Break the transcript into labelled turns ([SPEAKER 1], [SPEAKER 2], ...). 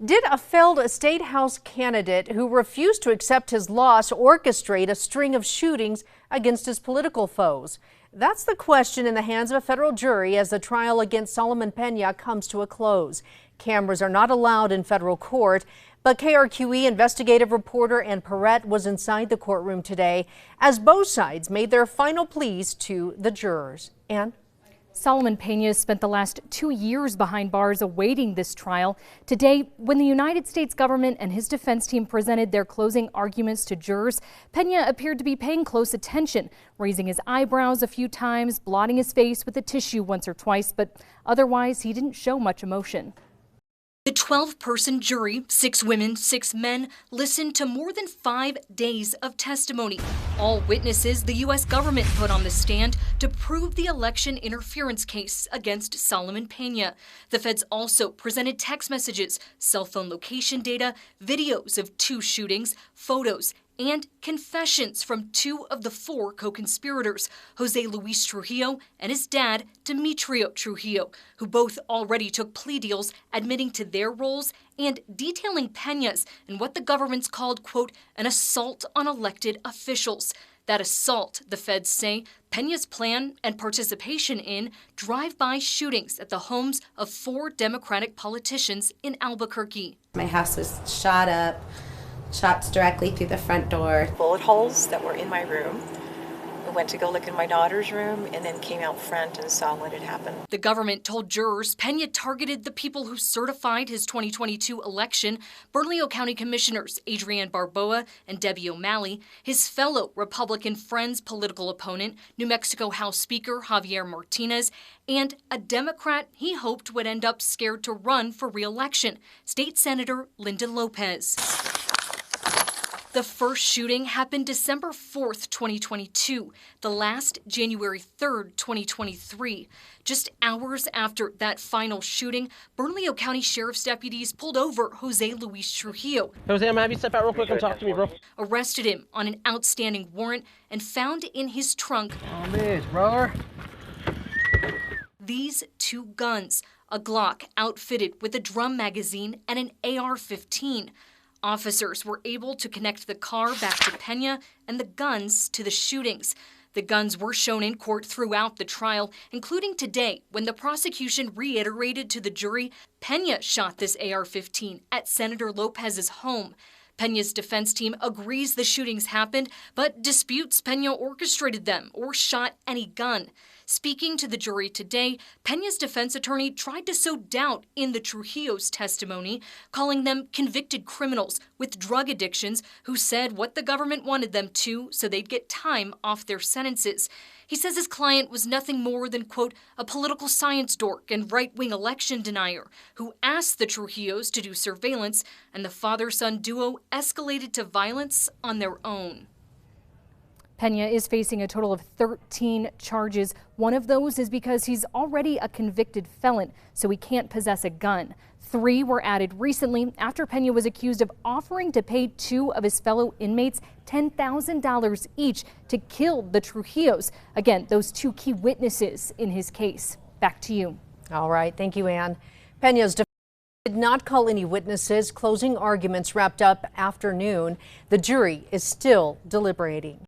[SPEAKER 1] Did a failed state house candidate who refused to accept his loss orchestrate a string of shootings against his political foes? That's the question in the hands of a federal jury as the trial against Solomon Peña comes to a close. Cameras are not allowed in federal court, but KRQE investigative reporter Ann Perrette was inside the courtroom today as both sides made their final pleas to the jurors. Ann?
[SPEAKER 2] Solomon Peña spent the last 2 years behind bars awaiting this trial. Today, when the United States government and his defense team presented their closing arguments to jurors, Peña appeared to be paying close attention, raising his eyebrows a few times, blotting his face with a tissue once or twice, but otherwise he didn't show much emotion.
[SPEAKER 3] The 12-person jury, 6 women, 6 men, listened to more than 5 days of testimony. All witnesses the U.S. government put on the stand to prove the election interference case against Solomon Peña. The feds also presented text messages, cell phone location data, videos of 2 shootings, photos, and confessions from 2 of the 4 co-conspirators, Jose Luis Trujillo and his dad, Demetrio Trujillo, who both already took plea deals admitting to their roles and detailing Peña's in what the government's called, quote, an assault on elected officials. That assault, the feds say, Peña's plan and participation in drive-by shootings at the homes of 4 Democratic politicians in Albuquerque.
[SPEAKER 4] My house was shot up. Shots directly through the front door.
[SPEAKER 5] Bullet holes that were in my room. I went to go look in my daughter's room and then came out front and saw what had happened.
[SPEAKER 3] The government told jurors Peña targeted the people who certified his 2022 election, Bernalillo County Commissioners Adrienne Barboa and Debbie O'Malley, his fellow Republican friend's political opponent, New Mexico House Speaker Javier Martinez, and a Democrat he hoped would end up scared to run for re-election, State Senator Linda Lopez. The first shooting happened December 4th, 2022, the last January 3rd, 2023. Just hours after that final shooting, Bernalillo County Sheriff's deputies pulled over Jose Luis Trujillo.
[SPEAKER 6] Jose, I'm gonna have you step out real quick and talk to me, bro.
[SPEAKER 3] Arrested him on an outstanding warrant and found in his trunk
[SPEAKER 6] brother.
[SPEAKER 3] These 2 guns, a Glock outfitted with a drum magazine and an AR-15. Officers were able to connect the car back to Peña and the guns to the shootings. The guns were shown in court throughout the trial, including today when the prosecution reiterated to the jury Peña shot this AR-15 at Senator Lopez's home. Peña's defense team agrees the shootings happened, but disputes Peña orchestrated them or shot any gun. Speaking to the jury today, Peña's defense attorney tried to sow doubt in the Trujillo's testimony, calling them convicted criminals with drug addictions who said what the government wanted them to so they'd get time off their sentences. He says his client was nothing more than, quote, a political science dork and right-wing election denier who asked the Trujillos to do surveillance, and the father-son duo escalated to violence on their own.
[SPEAKER 2] Peña is facing a total of 13 charges. One of those is because he's already a convicted felon, so he can't possess a gun. 3 were added recently after Peña was accused of offering to pay 2 of his fellow inmates $10,000 each to kill the Trujillos. Again, those 2 key witnesses in his case. Back to you.
[SPEAKER 1] All right. Thank you, Ann. Peña's defense did not call any witnesses. Closing arguments wrapped up afternoon. The jury is still deliberating.